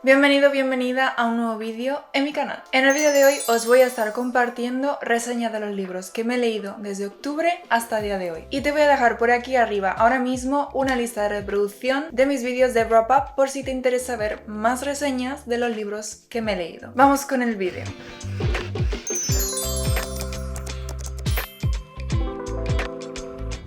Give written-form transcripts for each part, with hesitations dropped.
Bienvenido, bienvenida a un nuevo vídeo en mi canal. En el vídeo de hoy os voy a estar compartiendo reseñas de los libros que me he leído desde octubre hasta el día de hoy. Y te voy a dejar por aquí arriba ahora mismo una lista de reproducción de mis vídeos de wrap up por si te interesa ver más reseñas de los libros que me he leído. Vamos con el vídeo.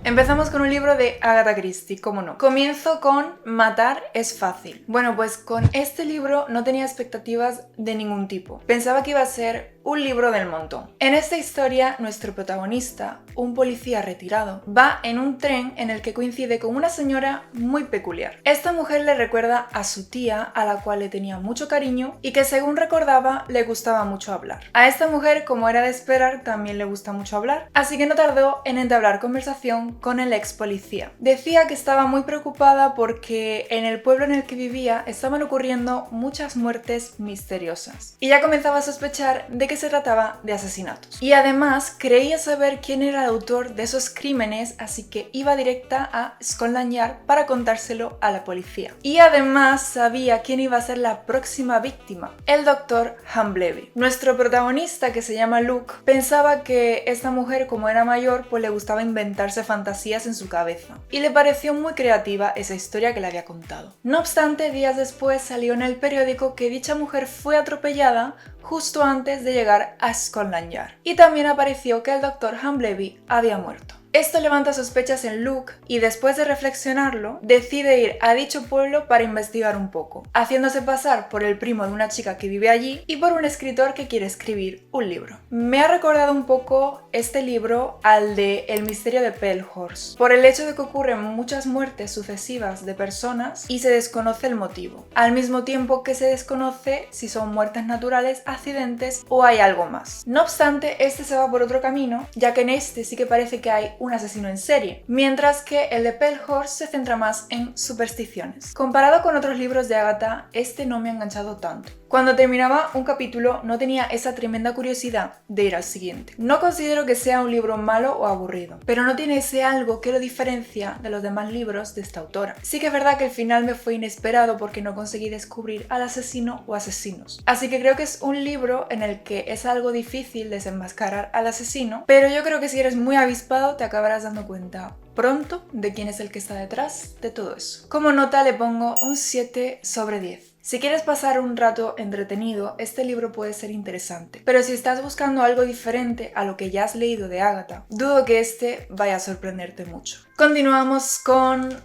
Empezamos con un libro de Agatha Christie, cómo no. Comienzo con Matar es fácil. Bueno, pues con este libro no tenía expectativas de ningún tipo. Pensaba que iba a ser un libro del montón. En esta historia, nuestro protagonista, un policía retirado, va en un tren en el que coincide con una señora muy peculiar. Esta mujer le recuerda a su tía, a la cual le tenía mucho cariño y que según recordaba le gustaba mucho hablar. A esta mujer, como era de esperar, también le gusta mucho hablar, así que no tardó en entablar conversación con el ex policía. Decía que estaba muy preocupada porque en el pueblo en el que vivía estaban ocurriendo muchas muertes misteriosas y ya comenzaba a sospechar de que se trataba de asesinatos. Y además creía saber quién era el autor de esos crímenes, así que iba directa a Scotland Yard para contárselo a la policía. Y además sabía quién iba a ser la próxima víctima, el doctor Humbleby. Nuestro protagonista, que se llama Luke, pensaba que esta mujer, como era mayor, pues le gustaba inventarse fantasías en su cabeza. Y le pareció muy creativa esa historia que le había contado. No obstante, días después salió en el periódico que dicha mujer fue atropellada justo antes de llegar a Scotland Yard. Y también apareció que el Dr. Humbleby había muerto. Esto levanta sospechas en Luke y después de reflexionarlo, decide ir a dicho pueblo para investigar un poco, haciéndose pasar por el primo de una chica que vive allí y por un escritor que quiere escribir un libro. Me ha recordado un poco este libro al de El misterio de Pelhorst, por el hecho de que ocurren muchas muertes sucesivas de personas y se desconoce el motivo, al mismo tiempo que se desconoce si son muertes naturales, accidentes o hay algo más. No obstante, este se va por otro camino, ya que en este sí que parece que hay un asesino en serie, mientras que el de Pelhorst se centra más en supersticiones. Comparado con otros libros de Agatha, este no me ha enganchado tanto. Cuando terminaba un capítulo no tenía esa tremenda curiosidad de ir al siguiente. No considero que sea un libro malo o aburrido, pero no tiene ese algo que lo diferencia de los demás libros de esta autora. Sí que es verdad que el final me fue inesperado porque no conseguí descubrir al asesino o asesinos. Así que creo que es un libro en el que es algo difícil desenmascarar al asesino, pero yo creo que si eres muy avispado te acabarás dando cuenta pronto de quién es el que está detrás de todo eso. Como nota le pongo un 7 sobre 10. Si quieres pasar un rato entretenido, este libro puede ser interesante, pero si estás buscando algo diferente a lo que ya has leído de Agatha, dudo que este vaya a sorprenderte mucho. Continuamos con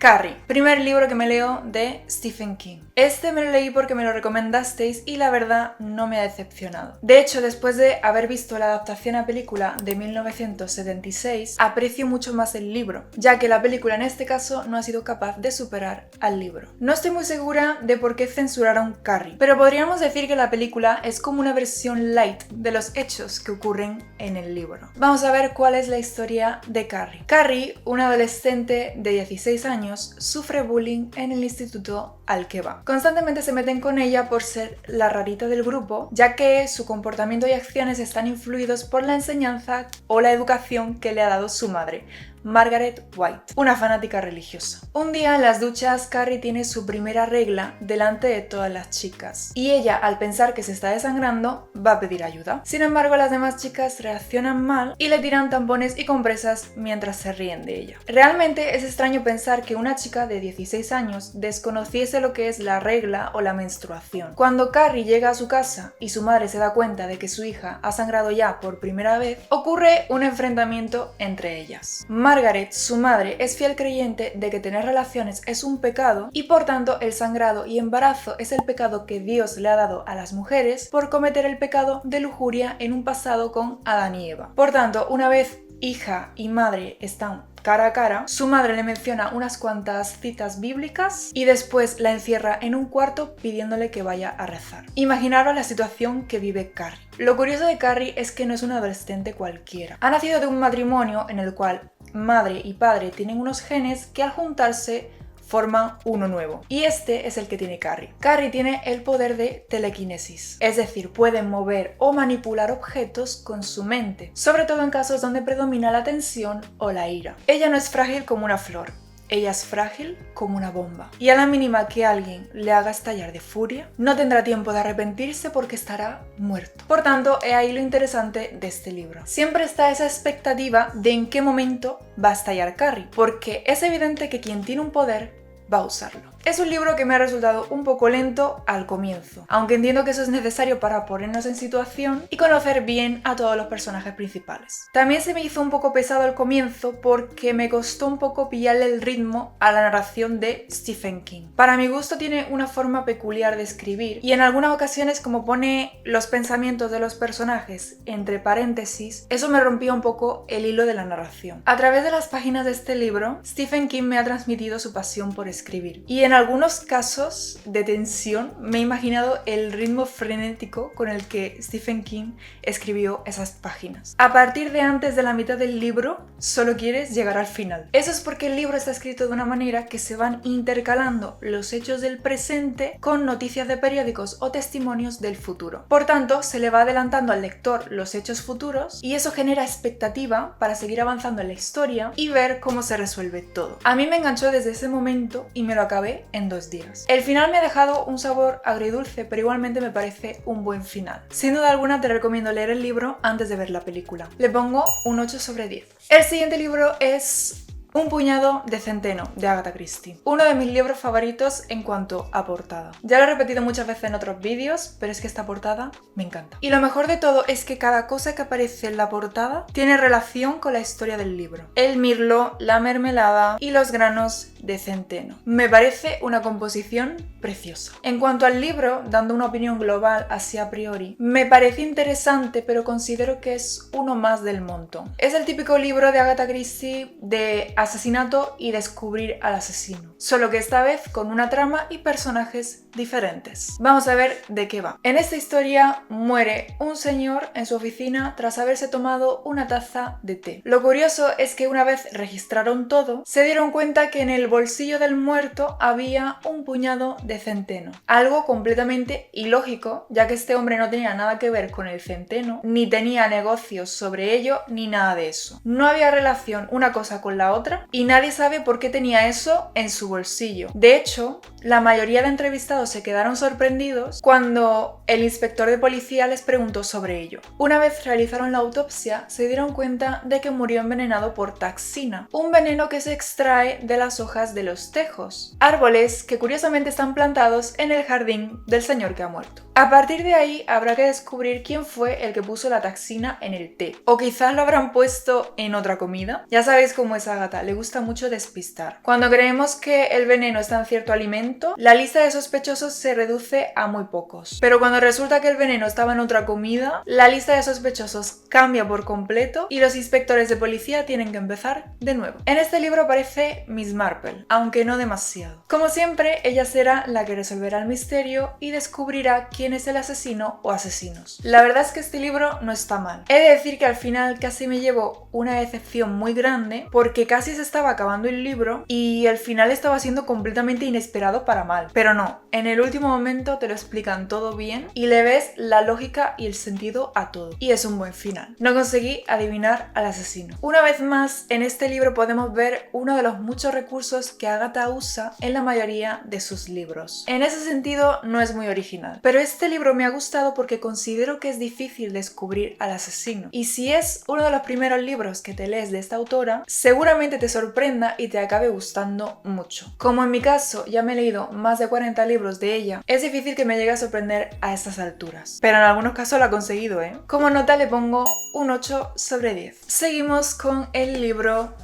Carrie, primer libro que me leo de Stephen King. Este me lo leí porque me lo recomendasteis y la verdad no me ha decepcionado. De hecho, después de haber visto la adaptación a película de 1976, aprecio mucho más el libro, ya que la película en este caso no ha sido capaz de superar al libro. No estoy muy segura de por qué censuraron Carrie, pero podríamos decir que la película es como una versión light de los hechos que ocurren en el libro. Vamos a ver cuál es la historia de Carrie. Carrie, una adolescente de 16 años, sufre bullying en el instituto al que va. Constantemente se meten con ella por ser la rarita del grupo, ya que su comportamiento y acciones están influidos por la enseñanza o la educación que le ha dado su madre, Margaret White, una fanática religiosa. Un día en las duchas, Carrie tiene su primera regla delante de todas las chicas y ella, al pensar que se está desangrando, va a pedir ayuda. Sin embargo, las demás chicas reaccionan mal y le tiran tampones y compresas mientras se ríen de ella. Realmente es extraño pensar que una chica de 16 años desconociese lo que es la regla o la menstruación. Cuando Carrie llega a su casa y su madre se da cuenta de que su hija ha sangrado ya por primera vez, ocurre un enfrentamiento entre ellas. Margaret, su madre, es fiel creyente de que tener relaciones es un pecado y por tanto el sangrado y embarazo es el pecado que Dios le ha dado a las mujeres por cometer el pecado de lujuria en un pasado con Adán y Eva. Por tanto, una vez hija y madre están cara a cara, su madre le menciona unas cuantas citas bíblicas y después la encierra en un cuarto pidiéndole que vaya a rezar. Imaginaros la situación que vive Carrie. Lo curioso de Carrie es que no es una adolescente cualquiera. Ha nacido de un matrimonio en el cual madre y padre tienen unos genes que al juntarse forman uno nuevo. Y este es el que tiene Carrie. Carrie tiene el poder de telequinesis, es decir, puede mover o manipular objetos con su mente, sobre todo en casos donde predomina la tensión o la ira. Ella no es frágil como una flor. Ella es frágil como una bomba. Y a la mínima que alguien le haga estallar de furia, no tendrá tiempo de arrepentirse porque estará muerto. Por tanto, es ahí lo interesante de este libro. Siempre está esa expectativa de en qué momento va a estallar Carrie, porque es evidente que quien tiene un poder va a usarlo. Es un libro que me ha resultado un poco lento al comienzo, aunque entiendo que eso es necesario para ponernos en situación y conocer bien a todos los personajes principales. También se me hizo un poco pesado al comienzo porque me costó un poco pillarle el ritmo a la narración de Stephen King. Para mi gusto tiene una forma peculiar de escribir y en algunas ocasiones, como pone los pensamientos de los personajes entre paréntesis, eso me rompía un poco el hilo de la narración. A través de las páginas de este libro, Stephen King me ha transmitido su pasión por escribir y en algunos casos de tensión me he imaginado el ritmo frenético con el que Stephen King escribió esas páginas. A partir de antes de la mitad del libro, solo quieres llegar al final. Eso es porque el libro está escrito de una manera que se van intercalando los hechos del presente con noticias de periódicos o testimonios del futuro. Por tanto, se le va adelantando al lector los hechos futuros y eso genera expectativa para seguir avanzando en la historia y ver cómo se resuelve todo. A mí me enganchó desde ese momento y me lo acabé en 2 días. El final me ha dejado un sabor agridulce, pero igualmente me parece un buen final. Sin duda alguna te recomiendo leer el libro antes de ver la película. Le pongo un 8/10. El siguiente libro es Un puñado de centeno, de Agatha Christie. Uno de mis libros favoritos en cuanto a portada. Ya lo he repetido muchas veces en otros vídeos, pero es que esta portada me encanta. Y lo mejor de todo es que cada cosa que aparece en la portada tiene relación con la historia del libro. El mirlo, la mermelada y los granos de centeno. Me parece una composición preciosa. En cuanto al libro, dando una opinión global así a priori, me parece interesante, pero considero que es uno más del montón. Es el típico libro de Agatha Christie de asesinato y descubrir al asesino, solo que esta vez con una trama y personajes diferentes. Vamos a ver de qué va. En esta historia muere un señor en su oficina tras haberse tomado una taza de té. Lo curioso es que una vez registraron todo, se dieron cuenta que en el bolsillo del muerto había un puñado de centeno. Algo completamente ilógico, ya que este hombre no tenía nada que ver con el centeno, ni tenía negocios sobre ello, ni nada de eso. No había relación una cosa con la otra y nadie sabe por qué tenía eso en su bolsillo. De hecho, la mayoría de entrevistados se quedaron sorprendidos cuando el inspector de policía les preguntó sobre ello. Una vez realizaron la autopsia, se dieron cuenta de que murió envenenado por taxina, un veneno que se extrae de las hojas de los tejos, árboles que curiosamente están plantados en el jardín del señor que ha muerto. A partir de ahí habrá que descubrir quién fue el que puso la taxina en el té, o quizás lo habrán puesto en otra comida. Ya sabéis cómo es Agatha, le gusta mucho despistar. Cuando creemos que el veneno está en cierto alimento, la lista de sospechosos se reduce a muy pocos. Pero cuando resulta que el veneno estaba en otra comida, la lista de sospechosos cambia por completo y los inspectores de policía tienen que empezar de nuevo. En este libro aparece Miss Marple, aunque no demasiado. Como siempre, ella será la que resolverá el misterio y descubrirá quién es el asesino o asesinos. La verdad es que este libro no está mal. He de decir que al final casi me llevo una decepción muy grande porque casi se estaba acabando el libro y el final estaba siendo completamente inesperado para mal. Pero no, en el último momento te lo explican todo bien y le ves la lógica y el sentido a todo. Y es un buen final. No conseguí adivinar al asesino. Una vez más, en este libro podemos ver uno de los muchos recursos que Agatha usa en la mayoría de sus libros. En ese sentido, no es muy original. Pero este libro me ha gustado porque considero que es difícil descubrir al asesino. Y si es uno de los primeros libros que te lees de esta autora, seguramente te sorprenda y te acabe gustando mucho. Como en mi caso, ya me he leído más de 40 libros de ella, es difícil que me llegue a sorprender a estas alturas. Pero en algunos casos lo ha conseguido, ¿eh? Como nota le pongo un 8/10. Seguimos con el libro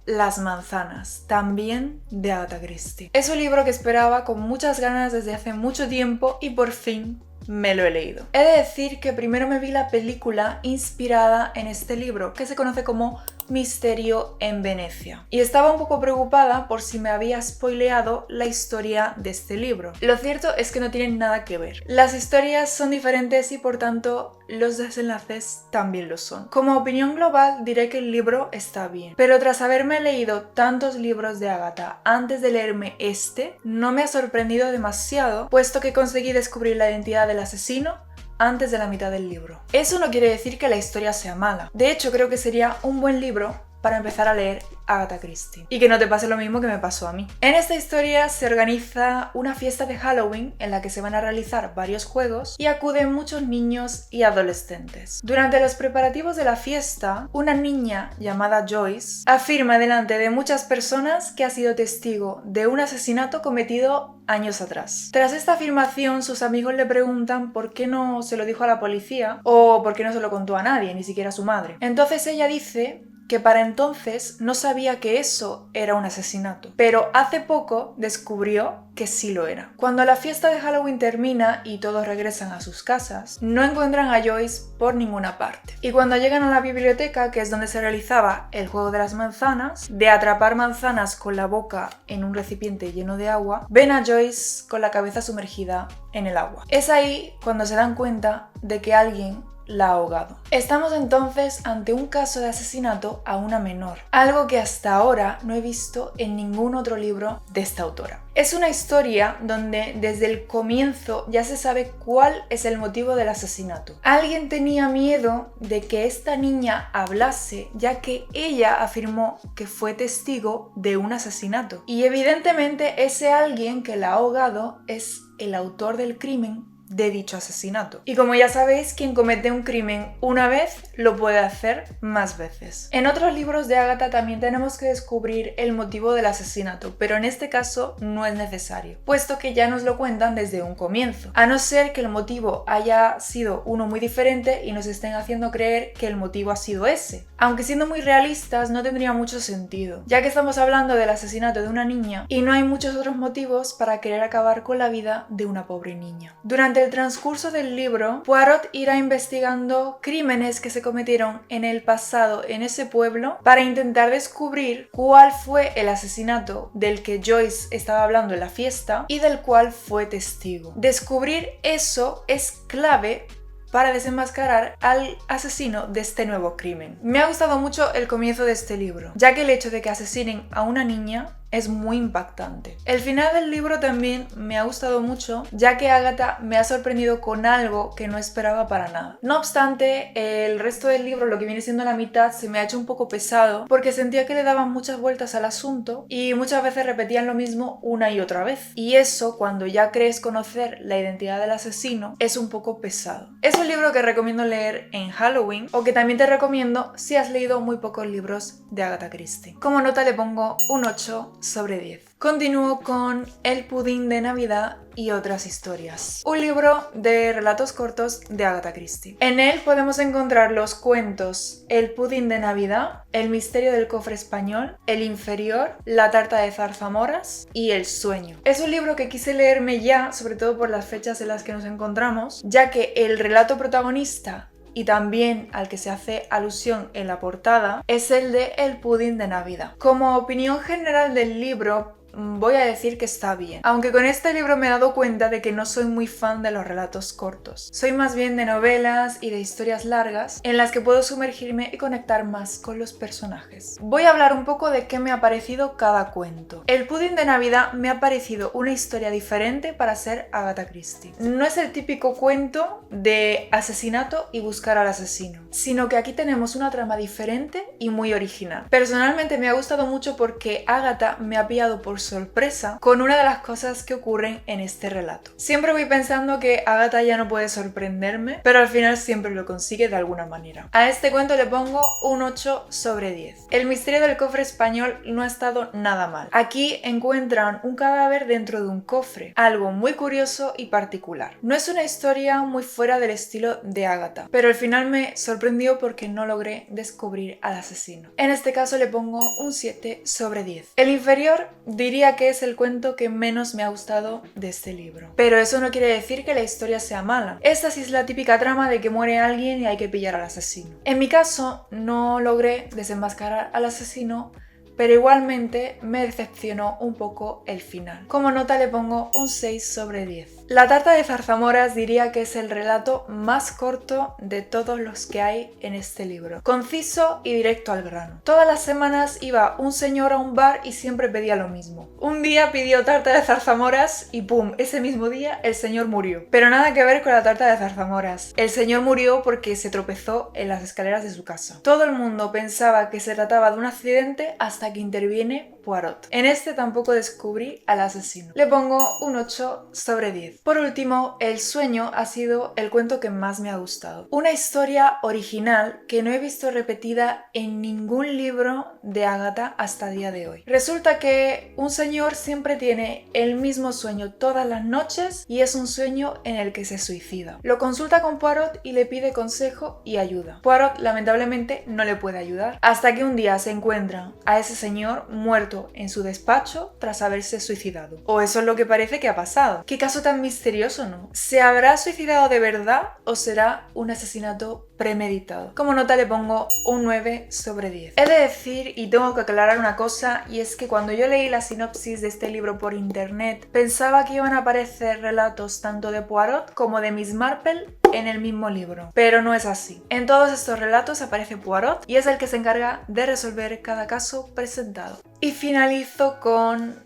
Las manzanas, también de Agatha Christie. Es un libro que esperaba con muchas ganas desde hace mucho tiempo y por fin me lo he leído. He de decir que primero me vi la película inspirada en este libro, que se conoce como Misterio en Venecia, y estaba un poco preocupada por si me había spoileado la historia de este libro. Lo cierto es que no tienen nada que ver. Las historias son diferentes y por tanto los desenlaces también lo son. Como opinión global diré que el libro está bien, pero tras haberme leído tantos libros de Agatha antes de leerme este, no me ha sorprendido demasiado, puesto que conseguí descubrir la identidad del asesino antes de la mitad del libro. Eso no quiere decir que la historia sea mala. De hecho, creo que sería un buen libro para empezar a leer Agatha Christie y que no te pase lo mismo que me pasó a mí. En esta historia se organiza una fiesta de Halloween en la que se van a realizar varios juegos y acuden muchos niños y adolescentes. Durante los preparativos de la fiesta, una niña llamada Joyce afirma delante de muchas personas que ha sido testigo de un asesinato cometido años atrás. Tras esta afirmación, sus amigos le preguntan por qué no se lo dijo a la policía o por qué no se lo contó a nadie, ni siquiera a su madre. Entonces ella dice que para entonces no sabía que eso era un asesinato, pero hace poco descubrió que sí lo era. Cuando la fiesta de Halloween termina y todos regresan a sus casas, no encuentran a Joyce por ninguna parte. Y cuando llegan a la biblioteca, que es donde se realizaba el juego de las manzanas, de atrapar manzanas con la boca en un recipiente lleno de agua, ven a Joyce con la cabeza sumergida en el agua. Es ahí cuando se dan cuenta de que alguien la ha ahogado. Estamos entonces ante un caso de asesinato a una menor, algo que hasta ahora no he visto en ningún otro libro de esta autora. Es una historia donde desde el comienzo ya se sabe cuál es el motivo del asesinato. Alguien tenía miedo de que esta niña hablase, ya que ella afirmó que fue testigo de un asesinato. Y evidentemente ese alguien que la ha ahogado es el autor del crimen de dicho asesinato. Y como ya sabéis, quien comete un crimen una vez lo puede hacer más veces. En otros libros de Agatha también tenemos que descubrir el motivo del asesinato, pero en este caso no es necesario, puesto que ya nos lo cuentan desde un comienzo, a no ser que el motivo haya sido uno muy diferente y nos estén haciendo creer que el motivo ha sido ese. Aunque siendo muy realistas no tendría mucho sentido, ya que estamos hablando del asesinato de una niña y no hay muchos otros motivos para querer acabar con la vida de una pobre niña. Durante el transcurso del libro, Poirot irá investigando crímenes que se cometieron en el pasado en ese pueblo para intentar descubrir cuál fue el asesinato del que Joyce estaba hablando en la fiesta y del cual fue testigo. Descubrir eso es clave para desenmascarar al asesino de este nuevo crimen. Me ha gustado mucho el comienzo de este libro, ya que el hecho de que asesinen a una niña es muy impactante. El final del libro también me ha gustado mucho, ya que Agatha me ha sorprendido con algo que no esperaba para nada. No obstante, el resto del libro, lo que viene siendo la mitad, se me ha hecho un poco pesado porque sentía que le daban muchas vueltas al asunto y muchas veces repetían lo mismo una y otra vez. Y eso, cuando ya crees conocer la identidad del asesino, es un poco pesado. Es un libro que recomiendo leer en Halloween o que también te recomiendo si has leído muy pocos libros de Agatha Christie. Como nota le pongo un 8 sobre 10. Continúo con El pudín de Navidad y otras historias, un libro de relatos cortos de Agatha Christie. En él podemos encontrar los cuentos El pudín de Navidad, El misterio del cofre español, El inferior, La tarta de zarzamoras y El sueño. Es un libro que quise leerme ya, sobre todo por las fechas en las que nos encontramos, ya que el relato protagonista y también al que se hace alusión en la portada es el de El pudín de Navidad. Como opinión general del libro, voy a decir que está bien, aunque con este libro me he dado cuenta de que no soy muy fan de los relatos cortos. Soy más bien de novelas y de historias largas en las que puedo sumergirme y conectar más con los personajes. Voy a hablar un poco de qué me ha parecido cada cuento. El pudín de Navidad me ha parecido una historia diferente para ser Agatha Christie. No es el típico cuento de asesinato y buscar al asesino, sino que aquí tenemos una trama diferente y muy original. Personalmente me ha gustado mucho porque Agatha me ha pillado por sorpresa con una de las cosas que ocurren en este relato. Siempre voy pensando que Agatha ya no puede sorprenderme, pero al final siempre lo consigue de alguna manera. A este cuento le pongo un 8 sobre 10. El misterio del cofre español no ha estado nada mal. Aquí encuentran un cadáver dentro de un cofre, algo muy curioso y particular. No es una historia muy fuera del estilo de Agatha, pero al final me sorprendió porque no logré descubrir al asesino. En este caso le pongo un 7 sobre 10. El inferior diría que es el cuento que menos me ha gustado de este libro. Pero eso no quiere decir que la historia sea mala. Esta sí es la típica trama de que muere alguien y hay que pillar al asesino. En mi caso, no logré desenmascarar al asesino, pero igualmente me decepcionó un poco el final. Como nota le pongo un 6 sobre 10. La tarta de zarzamoras diría que es el relato más corto de todos los que hay en este libro. Conciso y directo al grano. Todas las semanas iba un señor a un bar y siempre pedía lo mismo. Un día pidió tarta de zarzamoras y ¡pum! Ese mismo día el señor murió. Pero nada que ver con la tarta de zarzamoras. El señor murió porque se tropezó en las escaleras de su casa. Todo el mundo pensaba que se trataba de un accidente hasta que interviene Poirot. En este tampoco descubrí al asesino. Le pongo un 8 sobre 10. Por último, El sueño ha sido el cuento que más me ha gustado. Una historia original que no he visto repetida en ningún libro de Agatha hasta el día de hoy. Resulta que un señor siempre tiene el mismo sueño todas las noches y es un sueño en el que se suicida. Lo consulta con Poirot y le pide consejo y ayuda. Poirot lamentablemente no le puede ayudar hasta que un día se encuentran a ese señor muerto en su despacho tras haberse suicidado. O eso es lo que parece que ha pasado. Qué caso tan misterioso, ¿no? ¿Se habrá suicidado de verdad o será un asesinato premeditado? Como nota le pongo un 9 sobre 10. He de decir y tengo que aclarar una cosa, y es que cuando yo leí la sinopsis de este libro por internet pensaba que iban a aparecer relatos tanto de Poirot como de Miss Marple en el mismo libro, pero no es así. En todos estos relatos aparece Poirot y es el que se encarga de resolver cada caso presentado. Y finalizo con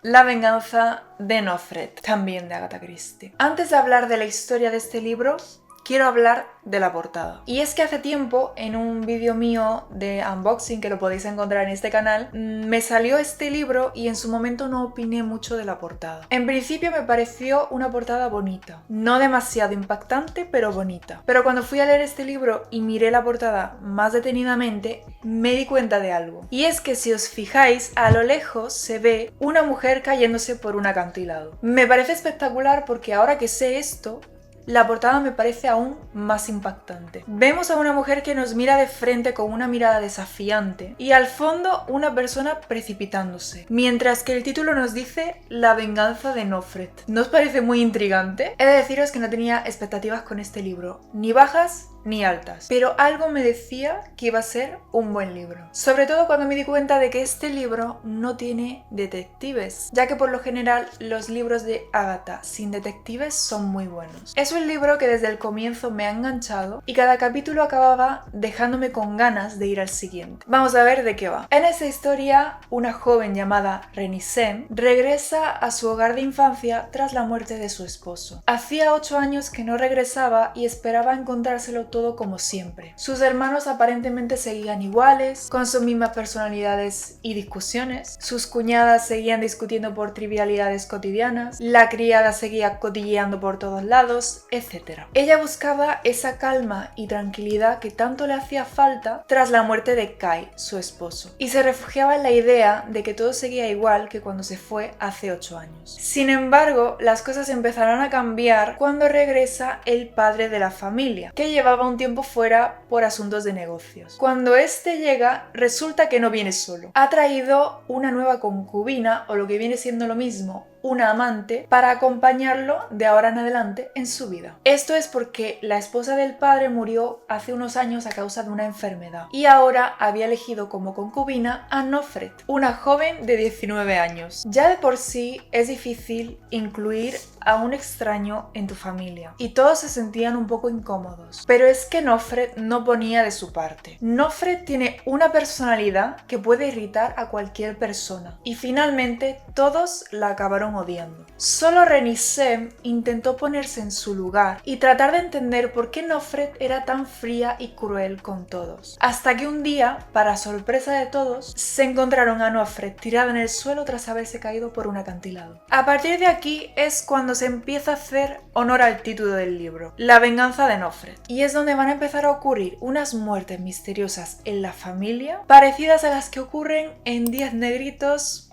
La venganza de Nofret, también de Agatha Christie. Antes de hablar de la historia de este libro, quiero hablar de la portada. Y es que hace tiempo, en un vídeo mío de unboxing que lo podéis encontrar en este canal, me salió este libro y en su momento no opiné mucho de la portada. En principio me pareció una portada bonita, no demasiado impactante, pero bonita. Pero cuando fui a leer este libro y miré la portada más detenidamente, me di cuenta de algo. Y es que si os fijáis, a lo lejos se ve una mujer cayéndose por un acantilado. Me parece espectacular porque ahora que sé esto, la portada me parece aún más impactante. Vemos a una mujer que nos mira de frente con una mirada desafiante y al fondo una persona precipitándose, mientras que el título nos dice La venganza de Nofret. ¿No os parece muy intrigante? He de deciros que no tenía expectativas con este libro, ni bajas ni altas, pero algo me decía que iba a ser un buen libro. Sobre todo cuando me di cuenta de que este libro no tiene detectives, ya que por lo general los libros de Agatha sin detectives son muy buenos. Es un libro que desde el comienzo me ha enganchado y cada capítulo acababa dejándome con ganas de ir al siguiente. Vamos a ver de qué va. En esta historia, una joven llamada Renisem regresa a su hogar de infancia tras la muerte de su esposo. Hacía 8 años que no regresaba y esperaba encontrárselo todo como siempre. Sus hermanos aparentemente seguían iguales, con sus mismas personalidades y discusiones. Sus cuñadas seguían discutiendo por trivialidades cotidianas. La criada seguía cotilleando por todos lados, etc. Ella buscaba esa calma y tranquilidad que tanto le hacía falta tras la muerte de Kai, su esposo, y se refugiaba en la idea de que todo seguía igual que cuando se fue hace 8 años. Sin embargo, las cosas empezarán a cambiar cuando regresa el padre de la familia, que llevaba un tiempo fuera por asuntos de negocios. Cuando este llega, resulta que no viene solo. Ha traído una nueva concubina, o lo que viene siendo lo mismo, una amante, para acompañarlo de ahora en adelante en su vida. Esto es porque la esposa del padre murió hace unos años a causa de una enfermedad y ahora había elegido como concubina a Nofret, una joven de 19 años. Ya de por sí es difícil incluir a un extraño en tu familia y todos se sentían un poco incómodos, pero es que Nofret no ponía de su parte. Nofret tiene una personalidad que puede irritar a cualquier persona y finalmente todos la acabaron odiando. Solo Renisem intentó ponerse en su lugar y tratar de entender por qué Nofret era tan fría y cruel con todos. Hasta que un día, para sorpresa de todos, se encontraron a Nofret tirada en el suelo tras haberse caído por un acantilado. A partir de aquí es cuando se empieza a hacer honor al título del libro, La venganza de Nofret. Y es donde van a empezar a ocurrir unas muertes misteriosas en la familia, parecidas a las que ocurren en 10 negritos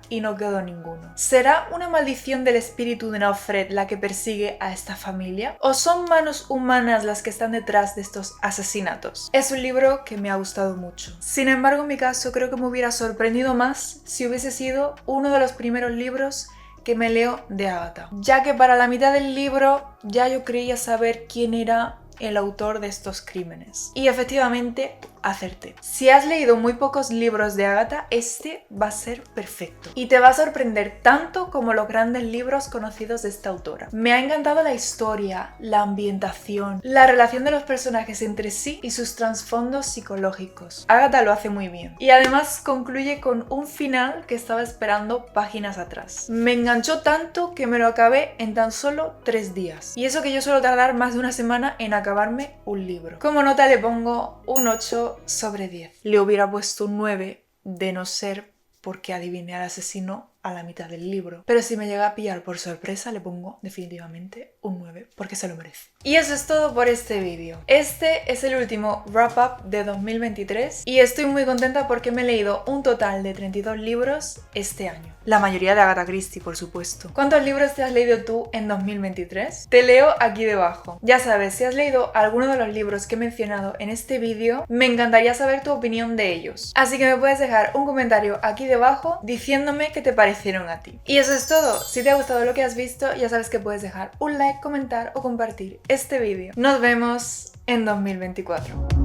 y no quedó ninguno. ¿Será una maldición del espíritu de Nofret la que persigue a esta familia? ¿O son manos humanas las que están detrás de estos asesinatos? Es un libro que me ha gustado mucho. Sin embargo, en mi caso creo que me hubiera sorprendido más si hubiese sido uno de los primeros libros que me leo de Agatha, ya que para la mitad del libro ya yo creía saber quién era el autor de estos crímenes. Y efectivamente acerté. Si has leído muy pocos libros de Agatha, este va a ser perfecto. Y te va a sorprender tanto como los grandes libros conocidos de esta autora. Me ha encantado la historia, la ambientación, la relación de los personajes entre sí y sus trasfondos psicológicos. Agatha lo hace muy bien. Y además concluye con un final que estaba esperando páginas atrás. Me enganchó tanto que me lo acabé en tan solo 3 días. Y eso que yo suelo tardar más de una semana en acabarme un libro. Como nota le pongo un 8/10. Le hubiera puesto un 9 de no ser porque adiviné al asesino a la mitad del libro. Pero si me llega a pillar por sorpresa, le pongo definitivamente un 9 porque se lo merece. Y eso es todo por este vídeo. Este es el último wrap-up de 2023 y estoy muy contenta porque me he leído un total de 32 libros este año. La mayoría de Agatha Christie, por supuesto. ¿Cuántos libros te has leído tú en 2023? Te leo aquí debajo. Ya sabes, si has leído alguno de los libros que he mencionado en este vídeo, me encantaría saber tu opinión de ellos. Así que me puedes dejar un comentario aquí debajo diciéndome qué te parecieron a ti. Y eso es todo. Si te ha gustado lo que has visto, ya sabes que puedes dejar un like, comentar o compartir este vídeo. Nos vemos en 2024.